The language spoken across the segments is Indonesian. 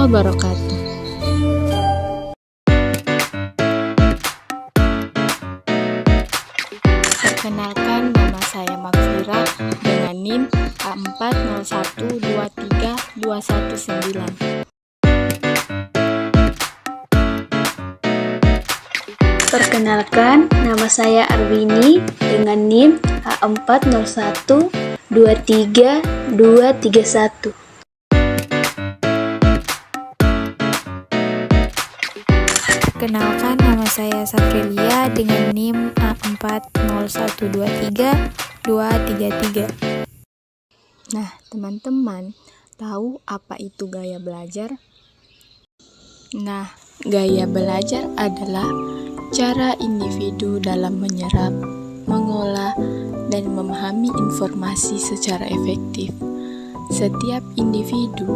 wabarakatuh. Perkenalkan, nama saya Magfirah dengan NIM A40123219. Perkenalkan, nama saya Arwini dengan NIM A40123231. Perkenalkan, nama saya Safrilia dengan NIM A40123233. Nah, teman-teman, tahu apa itu gaya belajar? Nah, gaya belajar adalah cara individu dalam menyerap, mengolah, dan memahami informasi secara efektif. Setiap individu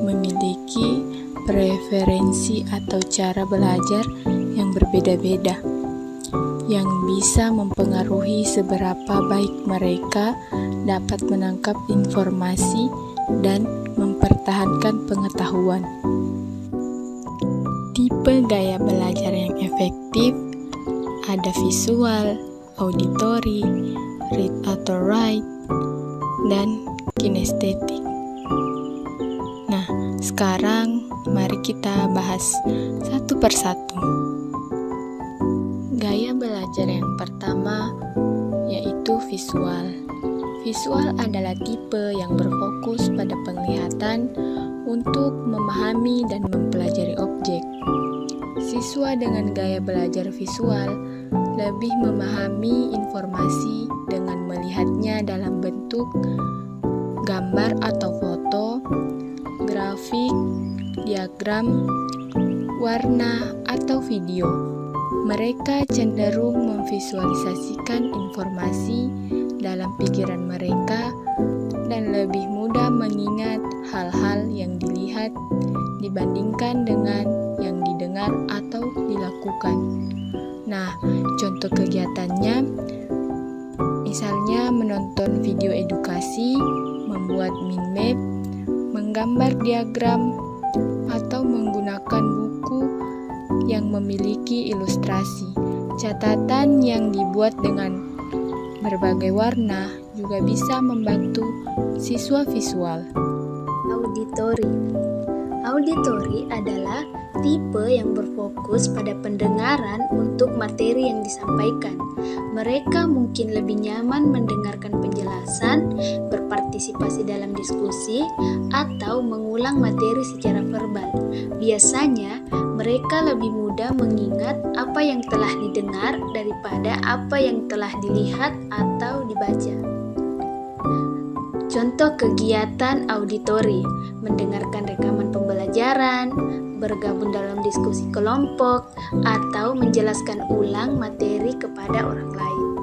memiliki preferensi atau cara belajar yang berbeda-beda, yang bisa mempengaruhi seberapa baik mereka dapat menangkap informasi dan mempertahankan pengetahuan. Tipe gaya belajar yang efektif ada visual, auditory, read atau write, dan kinestetik. Nah, sekarang mari kita bahas satu persatu. Gaya belajar yang pertama yaitu visual. Visual adalah tipe yang berfokus pada penglihatan untuk memahami dan mempelajari objek. Siswa dengan gaya belajar visual lebih memahami informasi dengan melihatnya dalam bentuk gambar atau foto, grafik, diagram, warna, atau video. Mereka cenderung memvisualisasikan informasi dalam pikiran mereka dan lebih mudah mengingat hal-hal yang dilihat dibandingkan dengan yang didengar atau dilakukan. Nah, contoh kegiatannya misalnya menonton video edukasi, membuat mind map, menggambar diagram, atau menggunakan buku yang memiliki ilustrasi. Catatan yang dibuat dengan berbagai warna juga bisa membantu siswa visual. Auditory. Auditory adalah tipe yang berfokus pada pendengaran untuk materi yang disampaikan. Mereka mungkin lebih nyaman mendengarkan penjelasan, berpartisipasi dalam diskusi, atau mengulang materi secara verbal. Biasanya, mereka lebih mudah mengingat apa yang telah didengar daripada apa yang telah dilihat atau dibaca. Contoh kegiatan auditory: mendengarkan rekaman pembelajaran, bergabung dalam diskusi kelompok, atau menjelaskan ulang materi kepada orang lain.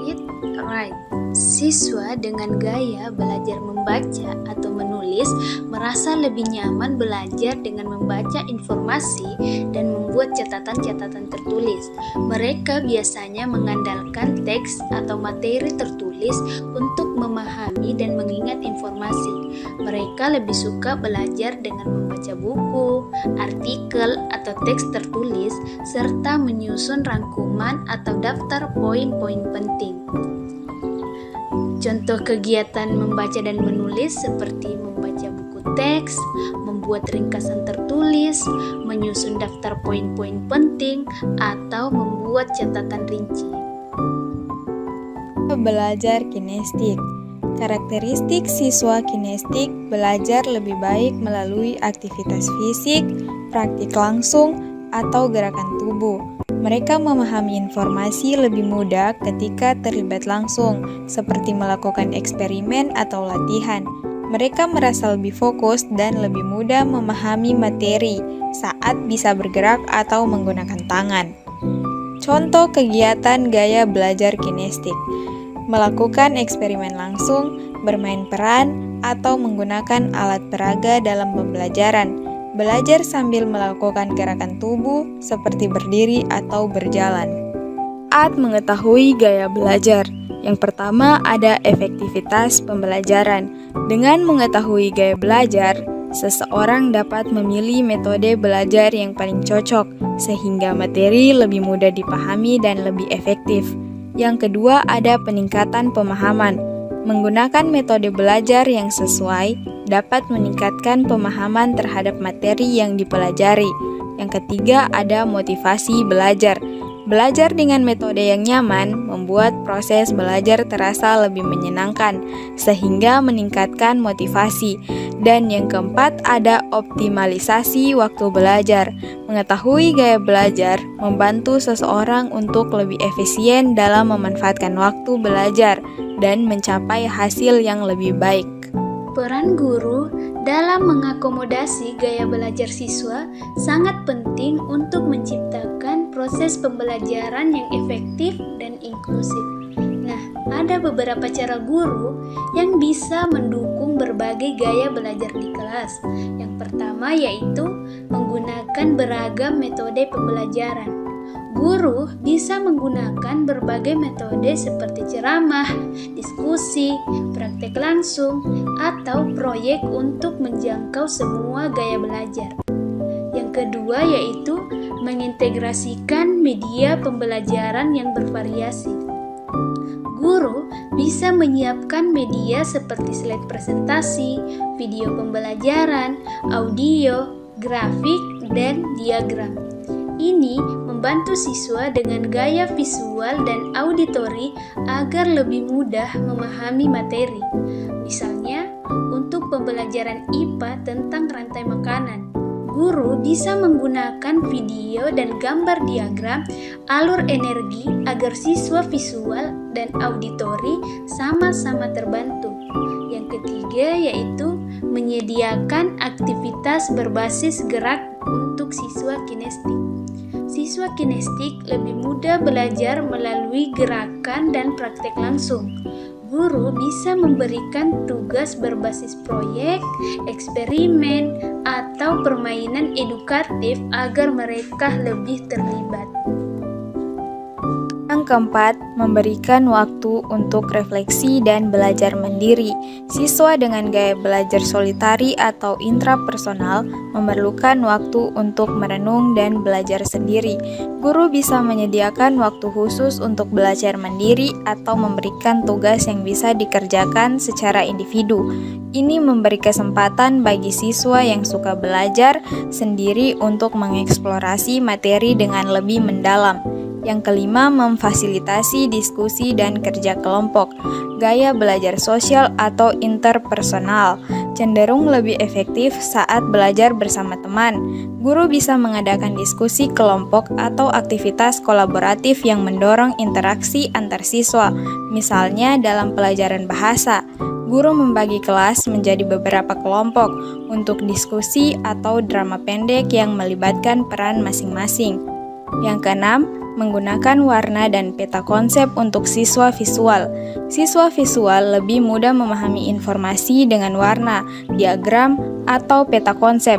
Read, write. Siswa dengan gaya belajar membaca atau menulis merasa lebih nyaman belajar dengan membaca informasi dan membuat catatan-catatan tertulis. Mereka biasanya mengandalkan teks atau materi tertulis untuk memahami dan mengingat informasi. Mereka lebih suka belajar dengan membaca buku, artikel, atau teks tertulis, serta menyusun rangkuman atau daftar poin-poin penting. Contoh kegiatan membaca dan menulis seperti membaca buku teks, membuat ringkasan tertulis, menyusun daftar poin-poin penting, atau membuat catatan rinci. Belajar kinestik. Karakteristik siswa kinestik belajar lebih baik melalui aktivitas fisik, praktik langsung, atau gerakan tubuh. Mereka memahami informasi lebih mudah ketika terlibat langsung, seperti melakukan eksperimen atau latihan. Mereka merasa lebih fokus dan lebih mudah memahami materi saat bisa bergerak atau menggunakan tangan. Contoh kegiatan gaya belajar kinestik: melakukan eksperimen langsung, bermain peran, atau menggunakan alat peraga dalam pembelajaran. Belajar sambil melakukan gerakan tubuh seperti berdiri atau berjalan. Saat mengetahui gaya belajar, yang pertama ada efektivitas pembelajaran. Dengan mengetahui gaya belajar, seseorang dapat memilih metode belajar yang paling cocok, sehingga materi lebih mudah dipahami dan lebih efektif. Yang kedua, ada peningkatan pemahaman. Menggunakan metode belajar yang sesuai dapat meningkatkan pemahaman terhadap materi yang dipelajari. Yang ketiga, ada motivasi belajar. Belajar dengan metode yang nyaman membuat proses belajar terasa lebih menyenangkan, sehingga meningkatkan motivasi. Dan yang keempat, ada optimalisasi waktu belajar. Mengetahui gaya belajar membantu seseorang untuk lebih efisien dalam memanfaatkan waktu belajar dan mencapai hasil yang lebih baik. Peran guru dalam mengakomodasi gaya belajar siswa sangat penting untuk menciptakan proses pembelajaran yang efektif dan inklusif. Nah, ada beberapa cara guru yang bisa mendukung berbagai gaya belajar di kelas. Yang pertama yaitu menggunakan beragam metode pembelajaran. Guru bisa menggunakan berbagai metode seperti ceramah, diskusi, praktek langsung, atau proyek untuk menjangkau semua gaya belajar. Yang kedua yaitu mengintegrasikan media pembelajaran yang bervariasi. Guru bisa menyiapkan media seperti slide presentasi, video pembelajaran, audio, grafik, dan diagram. Ini membantu siswa dengan gaya visual dan auditori agar lebih mudah memahami materi. Misalnya, untuk pembelajaran IPA tentang rantai makanan, guru bisa menggunakan video dan gambar diagram alur energi agar siswa visual dan auditori sama-sama terbantu. Yang ketiga yaitu menyediakan aktivitas berbasis gerak untuk siswa kinestik. Siswa kinestik lebih mudah belajar melalui gerakan dan praktek langsung. Guru bisa memberikan tugas berbasis proyek, eksperimen, atau permainan edukatif agar mereka lebih terlibat. Yang keempat, memberikan waktu untuk refleksi dan belajar mandiri. Siswa dengan gaya belajar solitari atau intrapersonal memerlukan waktu untuk merenung dan belajar sendiri. Guru bisa menyediakan waktu khusus untuk belajar mandiri atau memberikan tugas yang bisa dikerjakan secara individu. Ini memberi kesempatan bagi siswa yang suka belajar sendiri untuk mengeksplorasi materi dengan lebih mendalam. Yang kelima, memfasilitasi diskusi dan kerja kelompok. Gaya belajar sosial atau interpersonal cenderung lebih efektif saat belajar bersama teman. Guru bisa mengadakan diskusi kelompok atau aktivitas kolaboratif yang mendorong interaksi antar siswa. Misalnya dalam pelajaran bahasa, guru membagi kelas menjadi beberapa kelompok untuk diskusi atau drama pendek yang melibatkan peran masing-masing. Yang keenam, menggunakan warna dan peta konsep untuk siswa visual. Siswa visual lebih mudah memahami informasi dengan warna, diagram, atau peta konsep.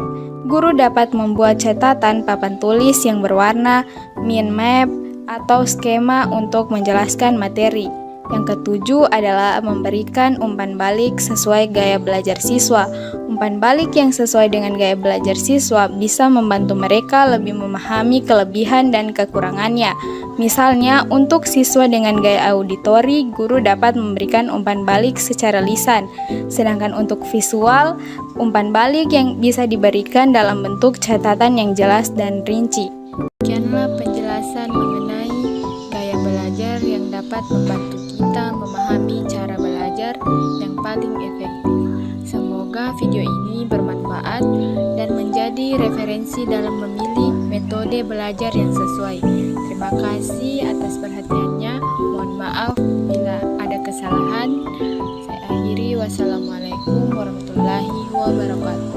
Guru dapat membuat catatan papan tulis yang berwarna, mind map, atau skema untuk menjelaskan materi. Yang ketujuh adalah memberikan umpan balik sesuai gaya belajar siswa. Umpan balik yang sesuai dengan gaya belajar siswa bisa membantu mereka lebih memahami kelebihan dan kekurangannya. Misalnya, untuk siswa dengan gaya auditori, guru dapat memberikan umpan balik secara lisan. Sedangkan untuk visual, umpan balik yang bisa diberikan dalam bentuk catatan yang jelas dan rinci. Demikianlah penjelasan mengenai gaya belajar yang dapat membantu kita memahami cara belajar yang paling efektif. Semoga video ini bermanfaat dan menjadi referensi dalam memilih metode belajar yang sesuai. Terima kasih atas perhatiannya. Mohon maaf bila ada kesalahan. Saya akhiri. Wassalamualaikum warahmatullahi wabarakatuh.